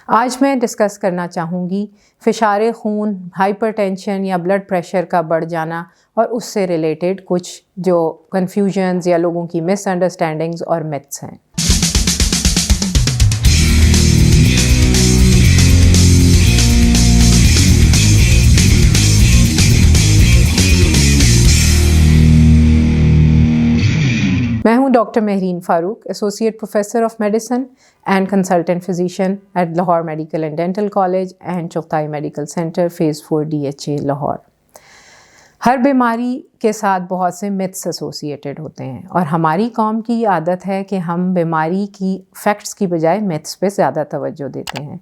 آج میں ڈسکس کرنا چاہوں گی فشار خون، ہائپر ٹینشن یا بلڈ پریشر کا بڑھ جانا اور اس سے ریلیٹڈ کچھ جو کنفیوژنز یا لوگوں کی مس انڈرسٹینڈنگز اور میتھس ہیں۔ میں ہوں doctor Mehreen Farooq, associate professor of medicine and consultant physician at Lahore medical and dental college and Chughtai medical centre phase 4 DHA Lahore. ہر بیماری کے ساتھ بہت سے متس ایسوسیٹڈ ہوتے ہیں اور ہماری قوم کی یہ عادت ہے کہ ہم بیماری کی فیکٹس کی بجائے متس پہ زیادہ توجہ دیتے ہیں۔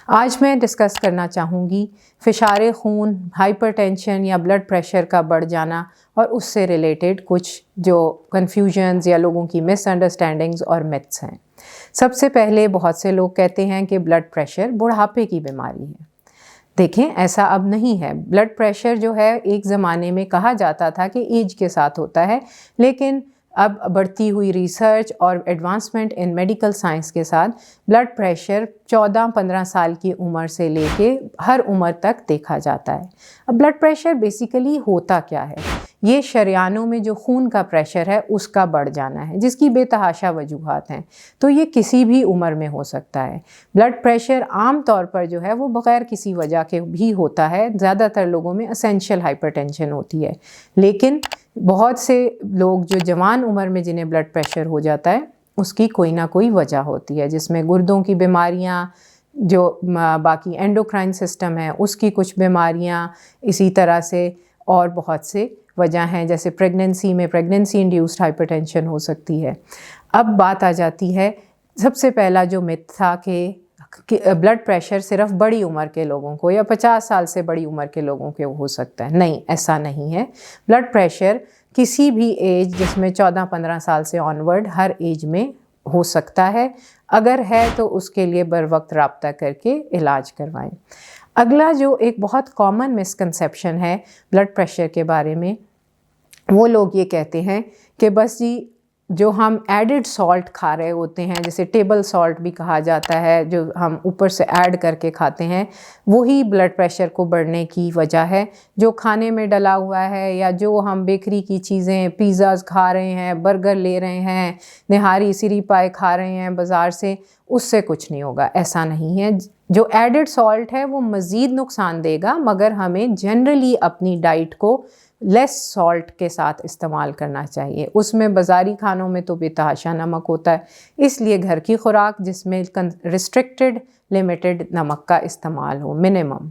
آج میں ڈسکس کرنا چاہوں گی فشار خون، ہائپر ٹینشن یا بلڈ پریشر کا بڑھ جانا اور اس سے ریلیٹڈ کچھ جو کنفیوژنز یا لوگوں کی مس انڈرسٹینڈنگز اور میتھس ہیں۔ سب سے پہلے بہت سے لوگ کہتے ہیں کہ بلڈ پریشر بڑھاپے کی بیماری ہے۔ دیکھیں، ایسا اب نہیں ہے۔ بلڈ پریشر جو ہے ایک زمانے میں کہا جاتا تھا کہ ایج کے ساتھ ہوتا ہے، لیکن اب بڑھتی ہوئی ریسرچ اور ایڈوانسمنٹ ان میڈیکل سائنس کے ساتھ بلڈ پریشر 14-15 سال کی عمر سے لے کے ہر عمر تک دیکھا جاتا ہے۔ اب بلڈ پریشر بیسیکلی ہوتا کیا ہے؟ یہ شریانوں میں جو خون کا پریشر ہے اس کا بڑھ جانا ہے، جس کی بے تحاشا وجوہات ہیں۔ تو یہ کسی بھی عمر میں ہو سکتا ہے۔ بلڈ پریشر عام طور پر جو ہے وہ بغیر کسی وجہ کے بھی ہوتا ہے۔ زیادہ تر لوگوں میں اسینشیل ہائپر ٹینشن ہوتی ہے، لیکن بہت سے لوگ جو جوان عمر میں جنہیں بلڈ پریشر ہو جاتا ہے اس کی کوئی نہ کوئی وجہ ہوتی ہے، جس میں گردوں کی بیماریاں، جو باقی اینڈوکرائن سسٹم ہے اس کی کچھ بیماریاں، اسی طرح سے اور بہت سے وجہ ہیں، جیسے پریگننسی انڈیوسڈ ہائپر ٹینشن ہو سکتی ہے۔ اب بات آ جاتی ہے، سب سے پہلا جو میتھ تھا کہ بلڈ پریشر صرف بڑی عمر کے لوگوں کو یا 50 سال سے بڑی عمر کے لوگوں کے ہو سکتا ہے۔ نہیں، ایسا نہیں ہے۔ بلڈ پریشر کسی بھی ایج، جس میں 14-15 سال سے آنورڈ، ہر ایج میں ہو سکتا ہے۔ اگر ہے تو اس کے لیے بر وقت رابطہ کر کے علاج کروائیں۔ اگلا جو ایک بہت کامن مسکنسیپشن ہے بلڈ پریشر کے بارے میں، وہ لوگ یہ کہتے ہیں کہ بس جی جو ہم ایڈڈ سالٹ کھا رہے ہوتے ہیں، جسے ٹیبل سالٹ بھی کہا جاتا ہے، جو ہم اوپر سے ایڈ کر کے کھاتے ہیں، وہی بلڈ پریشر کو بڑھنے کی وجہ ہے۔ جو کھانے میں ڈلا ہوا ہے یا جو ہم بیکری کی چیزیں، پیزاز کھا رہے ہیں، برگر لے رہے ہیں، نہاری سری پائے کھا رہے ہیں بازار سے، اس سے کچھ نہیں ہوگا۔ ایسا نہیں ہے۔ جو ایڈڈ سالٹ ہے وہ مزید نقصان دے گا، مگر ہمیں جنرلی اپنی ڈائٹ کو لیس سالٹ کے ساتھ استعمال کرنا چاہیے۔ اس میں بازاری کھانوں میں تو بے تحاشا نمک ہوتا ہے، اس لیے گھر کی خوراک جس میں ریسٹرکٹڈ لمیٹڈ نمک کا استعمال ہو، منیمم،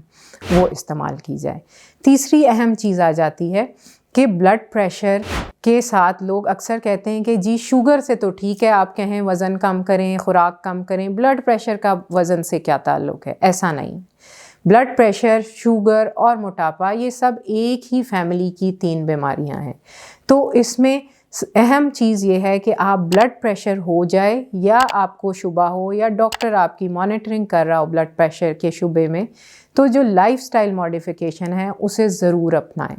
وہ استعمال کی جائے۔ تیسری اہم چیز آ جاتی ہے کہ بلڈ پریشر کے ساتھ لوگ اکثر کہتے ہیں کہ جی شوگر سے تو ٹھیک ہے، آپ کہیں وزن کم کریں، خوراک کم کریں، بلڈ پریشر کا وزن سے کیا تعلق ہے؟ ایسا نہیں۔ بلڈ پریشر، شوگر اور موٹاپا یہ سب ایک ہی فیملی کی 3 بیماریاں ہیں۔ تو اس میں اہم چیز یہ ہے کہ آپ بلڈ پریشر ہو جائے یا آپ کو شبہ ہو یا ڈاکٹر آپ کی مانیٹرنگ کر رہا ہو بلڈ پریشر کے شبے میں، تو جو لائف سٹائل ماڈیفیکیشن ہے اسے ضرور اپنائیں۔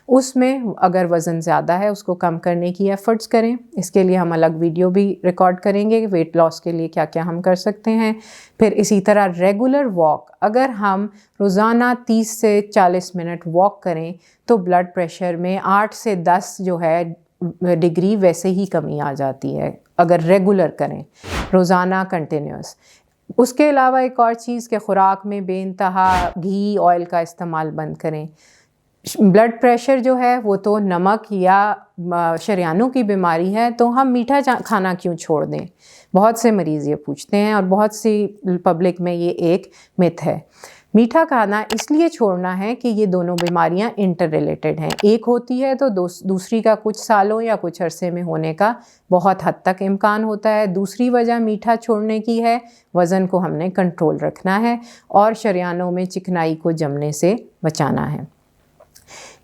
اس میں اگر وزن زیادہ ہے اس کو کم کرنے کی ایفرٹس کریں۔ اس کے لیے ہم الگ ویڈیو بھی ریکارڈ کریں گے، ویٹ لاس کے لیے کیا کیا ہم کر سکتے ہیں۔ پھر اسی طرح ریگولر واک، اگر ہم روزانہ 30 سے 40 منٹ واک کریں تو بلڈ پریشر میں 8 سے 10 جو ہے ڈگری ویسے ہی کمی آ جاتی ہے، اگر ریگولر کریں، روزانہ کنٹینیوس۔ اس کے علاوہ ایک اور چیز کہ خوراک میں بے انتہا گھی، آئل کا استعمال بند کریں۔ بلڈ پریشر جو ہے وہ تو نمک یا شریانوں کی بیماری ہے، تو ہم میٹھا کھانا کیوں چھوڑ دیں؟ بہت سے مریض یہ پوچھتے ہیں اور بہت سی پبلک میں یہ ایک متھ ہے۔ میٹھا کھانا اس لیے چھوڑنا ہے کہ یہ دونوں بیماریاں انٹر ریلیٹڈ ہیں۔ ایک ہوتی ہے تو دوسری کا کچھ سالوں یا کچھ عرصے میں ہونے کا بہت حد تک امکان ہوتا ہے۔ دوسری وجہ میٹھا چھوڑنے کی ہے، وزن کو ہم نے کنٹرول رکھنا ہے اور شریانوں میں چکنائی کو جمنے سے بچانا ہے۔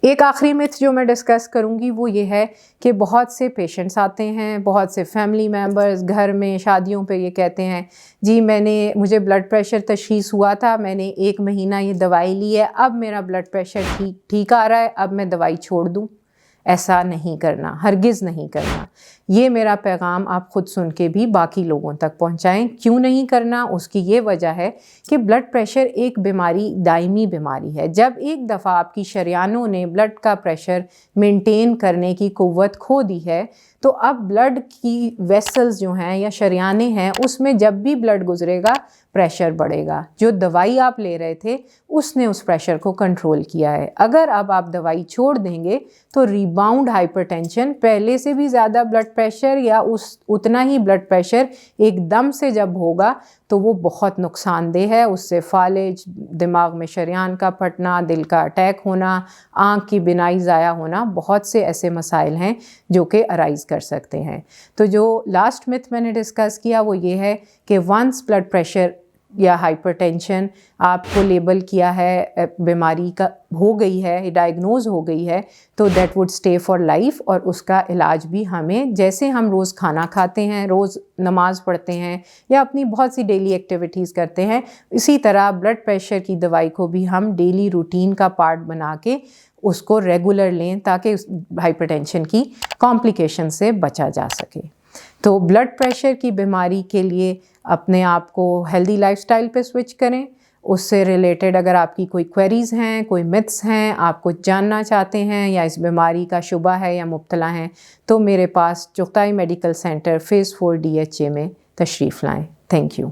ایک آخری میتھ جو میں ڈسکس کروں گی وہ یہ ہے کہ بہت سے پیشنٹس آتے ہیں، بہت سے فیملی ممبرز گھر میں شادیوں پہ یہ کہتے ہیں جی مجھے بلڈ پریشر تشخیص ہوا تھا، میں نے 1 مہینہ یہ دوائی لی ہے، اب میرا بلڈ پریشر ٹھیک آ رہا ہے، اب میں دوائی چھوڑ دوں۔ ایسا نہیں کرنا، ہرگز نہیں کرنا۔ یہ میرا پیغام آپ خود سن کے بھی باقی لوگوں تک پہنچائیں۔ کیوں نہیں کرنا؟ اس کی یہ وجہ ہے کہ بلڈ پریشر ایک بیماری دائمی بیماری ہے۔ جب ایک دفعہ آپ کی شریانوں نے بلڈ کا پریشر مینٹین کرنے کی قوت کھو دی ہے تو اب بلڈ کی ویسلز جو ہیں یا شریانیں ہیں اس میں جب بھی بلڈ گزرے گا پریشر بڑھے گا۔ جو دوائی آپ لے رہے تھے اس نے اس پریشر کو کنٹرول کیا ہے۔ اگر اب آپ دوائی چھوڑ دیں گے تو ریباؤنڈ ہائپر ٹینشن، پہلے سے بھی زیادہ بلڈ پریشر یا اتنا ہی بلڈ پریشر ایک دم سے جب ہوگا تو وہ بہت نقصان دہ ہے۔ اس سے فالج، دماغ میں شریان کا پھٹنا، دل کا اٹیک ہونا، آنکھ کی بینائی ضائع ہونا، بہت سے ایسے مسائل ہیں جو کہ ارائز کر سکتے ہیں۔ تو جو لاسٹ میتھ میں نے ڈسکس کیا وہ یہ ہے کہ ونس بلڈ پریشر یا ہائپر ٹینشن آپ کو لیبل کیا ہے، بیماری کا ہو گئی ہے، ڈائگنوز ہو گئی ہے، تو that would stay for life, اور اس کا علاج بھی ہمیں جیسے ہم روز کھانا کھاتے ہیں، روز نماز پڑھتے ہیں یا اپنی بہت سی ڈیلی ایکٹیویٹیز کرتے ہیں، اسی طرح بلڈ پریشر کی دوائی کو بھی ہم ڈیلی روٹین کا پارٹ بنا کے اس کو ریگولر لیں تاکہ ہائپر ٹینشن کی کمپلیکیشن سے بچا جا سکے۔ تو بلڈ پریشر کی بیماری کے لیے اپنے آپ کو ہیلدی لائف سٹائل پہ سوئچ کریں۔ اس سے ریلیٹڈ اگر آپ کی کوئی کوئریز ہیں، کوئی متس ہیں، آپ کچھ جاننا چاہتے ہیں یا اس بیماری کا شبہ ہے یا مبتلا ہیں تو میرے پاس Chughtai medical centre phase 4 DHA میں تشریف لائیں۔ Thank you.